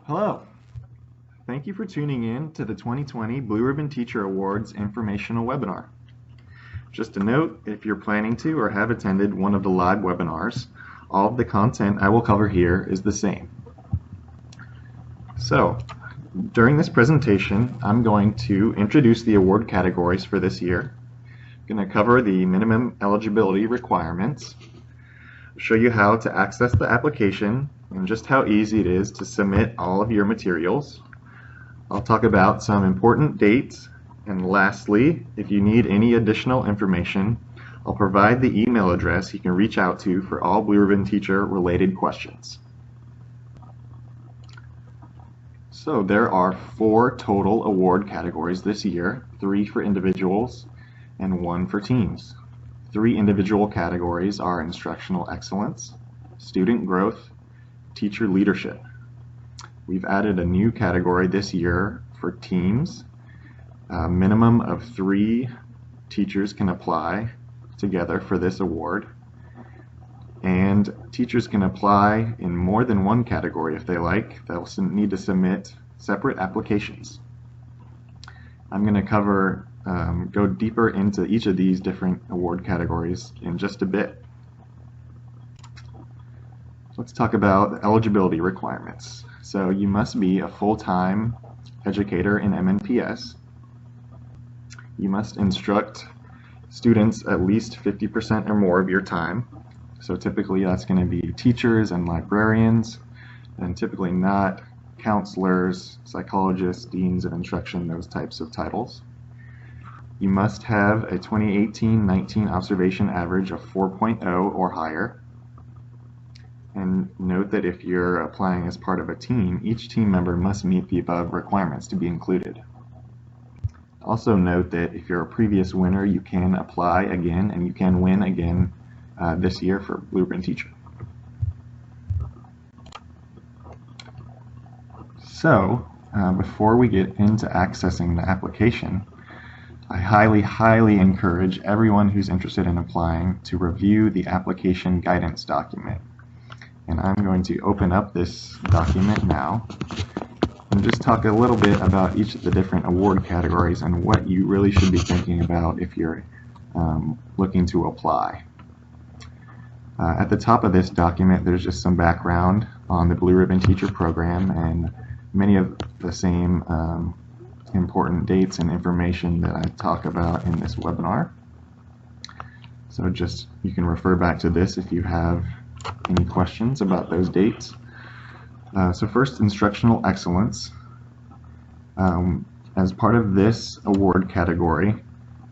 Hello. Thank you for tuning in to the 2020 Blue Ribbon Teacher Awards informational webinar. Just a note, if you're planning to or have attended one of the live webinars, all of the content I will cover here is the same. So, during this presentation, I'm going to introduce the award categories for this year. I'm going to cover the minimum eligibility requirements, show you how to access the application, and just how easy it is to submit all of your materials. I'll talk about some important dates, and lastly, if you need any additional information, I'll provide the email address you can reach out to for all Blue Ribbon Teacher related questions. So there are 4 total award categories this year, 3 for individuals and 1 for teams. 3 individual categories are Instructional Excellence, Student Growth, Teacher Leadership. We've added a new category this year for teams. A minimum of 3 teachers can apply together for this award, and teachers can apply in more than one category if they like. They'll need to submit separate applications. I'm going to go deeper into each of these different award categories in just a bit. Let's talk about eligibility requirements. So you must be a full-time educator in MNPS. You must instruct students at least 50% or more of your time. So typically that's going to be teachers and librarians, and typically not counselors, psychologists, deans of instruction, those types of titles. You must have a 2018-19 observation average of 4.0 or higher. And note that if you're applying as part of a team, each team member must meet the above requirements to be included. Also note that if you're a previous winner, you can apply again and you can win again this year for Blue Ribbon Teacher. So, before we get into accessing the application, I highly encourage everyone who's interested in applying to review the application guidance document. And I'm going to open up this document now and just talk a little bit about each of the different award categories and what you really should be thinking about if you're looking to apply. At the top of this document, there's just some background on the Blue Ribbon Teacher program and many of the same important dates and information that I talk about in this webinar. So just you can refer back to this if you have any questions about those dates. So first, Instructional Excellence. As part of this award category,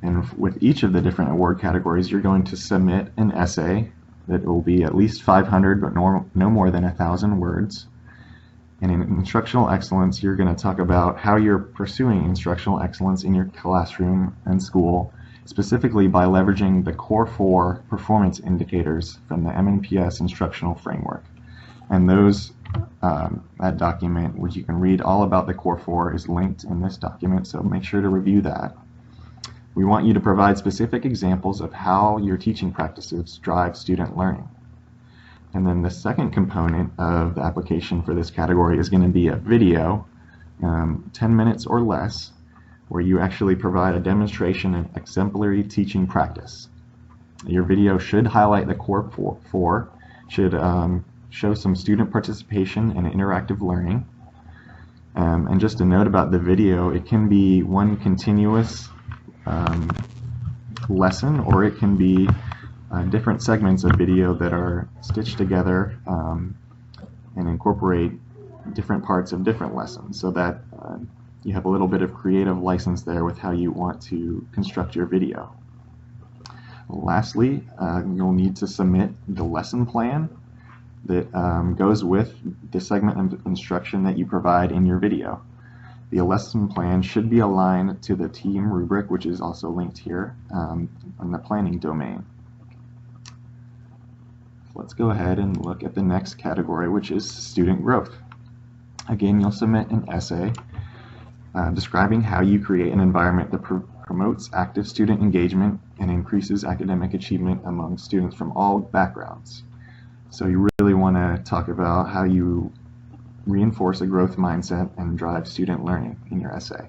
and with each of the different award categories, you're going to submit an essay that will be at least 500 but no more than 1,000 words. And in Instructional Excellence, you're going to talk about how you're pursuing instructional excellence in your classroom and school, specifically by leveraging the Core 4 performance indicators from the MNPS instructional framework. And that document, which you can read all about the Core 4, is linked in this document, so make sure to review that. We want you to provide specific examples of how your teaching practices drive student learning. And then the second component of the application for this category is going to be a video, 10 minutes or less, where you actually provide a demonstration of exemplary teaching practice. Your video should highlight the Core 4, should show some student participation and interactive learning. And just a note about the video, it can be one continuous lesson, or it can be different segments of video that are stitched together and incorporate different parts of different lessons, so that you have a little bit of creative license there with how you want to construct your video. Lastly, you'll need to submit the lesson plan that goes with the segment of instruction that you provide in your video. The lesson plan should be aligned to the team rubric, which is also linked here in the planning domain. Let's go ahead and look at the next category, which is student growth. Again, you'll submit an essay describing how you create an environment that promotes active student engagement and increases academic achievement among students from all backgrounds. So you really want to talk about how you reinforce a growth mindset and drive student learning in your essay.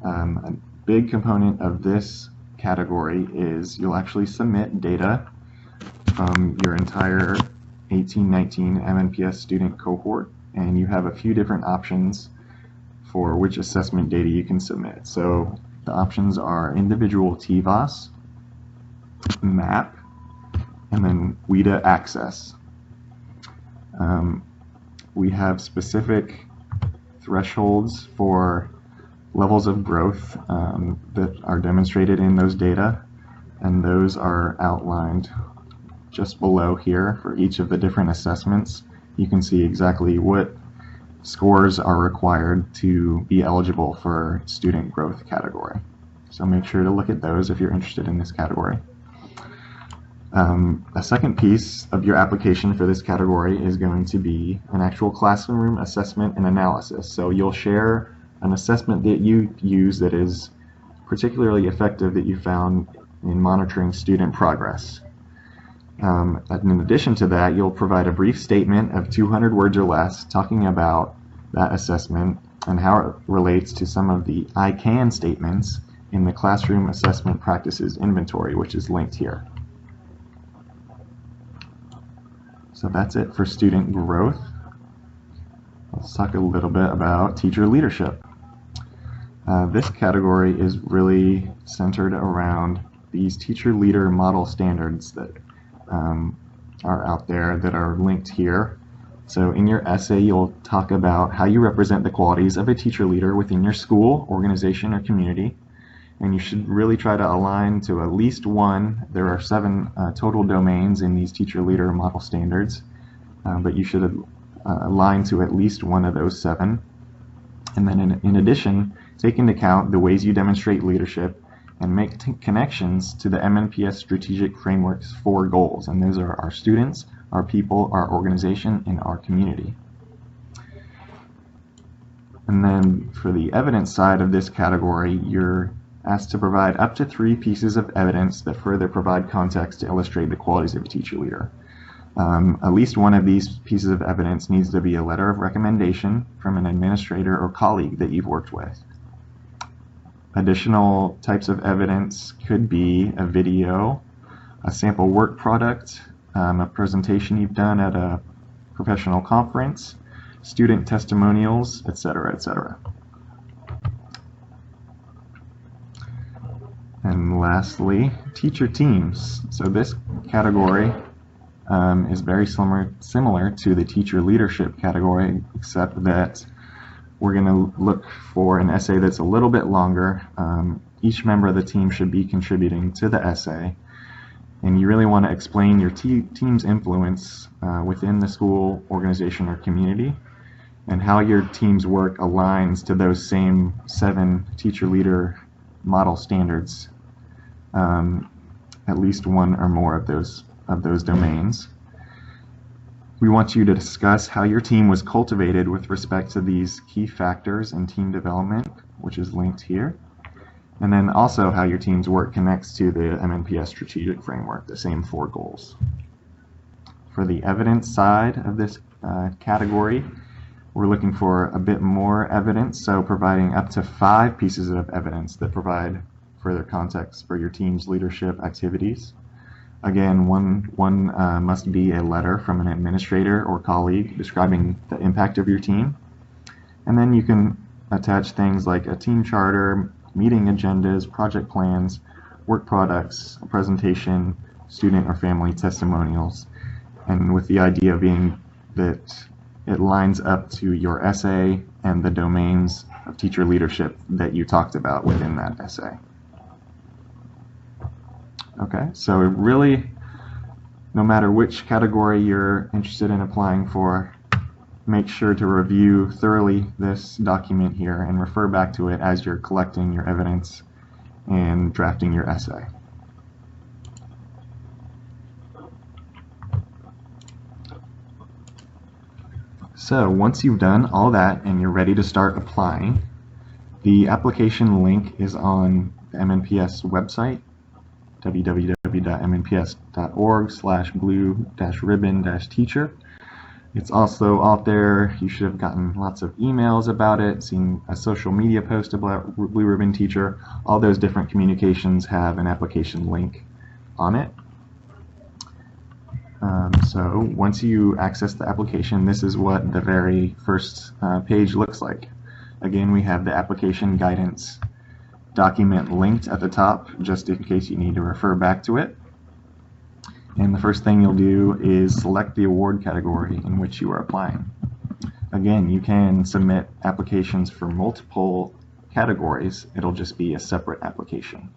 A big component of this category is you'll actually submit data from your entire 1819 MNPS student cohort, and you have a few different options for which assessment data you can submit. So the options are individual TVOS, MAP, and then WIDA access. We have specific thresholds for levels of growth that are demonstrated in those data, and those are outlined just below here for each of the different assessments. You can see exactly what scores are required to be eligible for student growth category. So make sure to look at those if you're interested in this category. A second piece of your application for this category is going to be an actual classroom assessment and analysis. So you'll share an assessment that you use that is particularly effective that you found in monitoring student progress. In addition to that, you'll provide a brief statement of 200 words or less talking about that assessment and how it relates to some of the I can statements in the Classroom Assessment Practices Inventory, which is linked here. So that's it for student growth. Let's talk a little bit about teacher leadership. This category is really centered around these teacher leader model standards that are out there that are linked here. So in your essay, you'll talk about how you represent the qualities of a teacher leader within your school, organization, or community. And you should really try to align to at least one. There are 7 total domains in these teacher leader model standards, but you should align to at least one of those 7. And then in addition, take into account the ways you demonstrate leadership and make connections to the MNPS Strategic Framework's 4 goals. And those are our students, our people, our organization, and our community. And then for the evidence side of this category, you're asked to provide up to 3 pieces of evidence that further provide context to illustrate the qualities of a teacher leader. At least one of these pieces of evidence needs to be a letter of recommendation from an administrator or colleague that you've worked with. Additional types of evidence could be a video, a sample work product, a presentation you've done at a professional conference, student testimonials, etc., etc. And lastly, teacher teams. So this category is very similar to the teacher leadership category, except that we're going to look for an essay that's a little bit longer. Each member of the team should be contributing to the essay, and you really want to explain your team's influence within the school, organization, or community, and how your team's work aligns to those same 7 teacher leader model standards, at least one or more of those domains. We want you to discuss how your team was cultivated with respect to these key factors in team development, which is linked here, and then also how your team's work connects to the MNPS Strategic Framework, the same 4 goals. For the evidence side of this category, we're looking for a bit more evidence, so providing up to 5 pieces of evidence that provide further context for your team's leadership activities. Again, one must be a letter from an administrator or colleague describing the impact of your team. And then you can attach things like a team charter, meeting agendas, project plans, work products, a presentation, student or family testimonials, and with the idea being that it lines up to your essay and the domains of teacher leadership that you talked about within that essay. Okay, so really, no matter which category you're interested in applying for, make sure to review thoroughly this document here and refer back to it as you're collecting your evidence and drafting your essay. So once you've done all that and you're ready to start applying, the application link is on the MNPS website, www.mnps.org/blue-ribbon-teacher. It's also out there. You should have gotten lots of emails about it, seen a social media post about Blue Ribbon Teacher. All those different communications have an application link on it. So once you access the application, this is what the very first page looks like. Again, we have the application guidance document linked at the top, just in case you need to refer back to it. And the first thing you'll do is select the award category in which you are applying. Again, you can submit applications for multiple categories. It'll just be a separate application.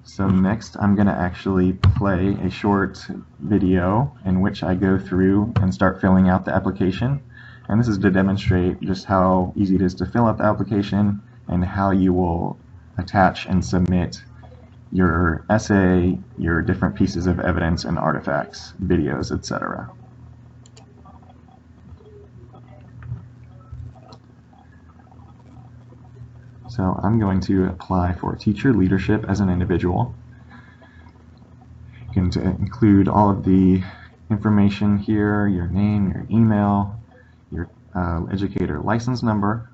So next, I'm going to actually play a short video in which I go through and start filling out the application. And this is to demonstrate just how easy it is to fill out the application and how you will attach and submit your essay, your different pieces of evidence and artifacts, videos, etc. So I'm going to apply for teacher leadership as an individual. You can include all of the information here, your name, your email, your educator license number,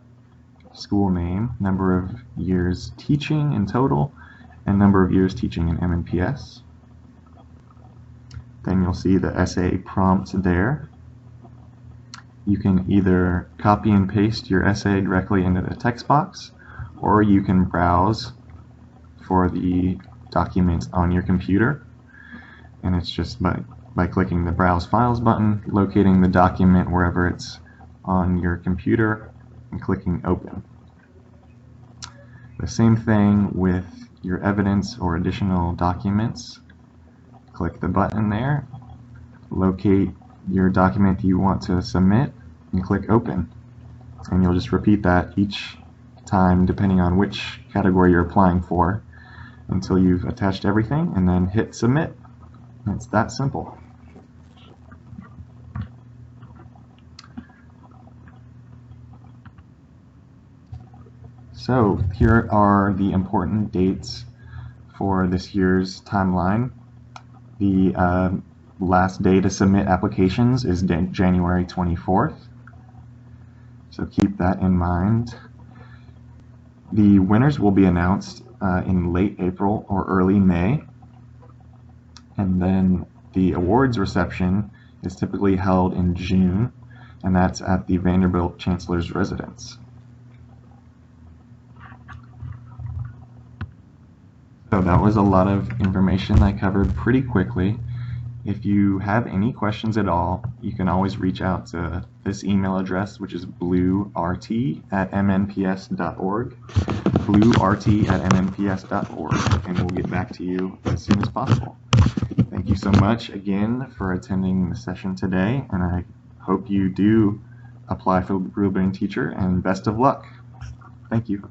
school name, number of years teaching in total, and number of years teaching in MNPS. Then you'll see the essay prompt there. You can either copy and paste your essay directly into the text box, or you can browse for the document on your computer. And it's just by clicking the Browse Files button, locating the document wherever it's on your computer, and clicking Open. The same thing with your evidence or additional documents. Click the button there, locate your document you want to submit, and click Open. And you'll just repeat that each time depending on which category you're applying for until you've attached everything, and then hit Submit. It's that simple. So here are the important dates for this year's timeline. The last day to submit applications is January 24th. So keep that in mind. The winners will be announced in late April or early May. And then the awards reception is typically held in June, and that's at the Vanderbilt Chancellor's Residence. So that was a lot of information I covered pretty quickly. If you have any questions at all, you can always reach out to this email address, which is bluert@mnps.org, bluert@mnps.org, and we'll get back to you as soon as possible. Thank you so much again for attending the session today, and I hope you do apply for Blue Ribbon Teacher, and best of luck. Thank you.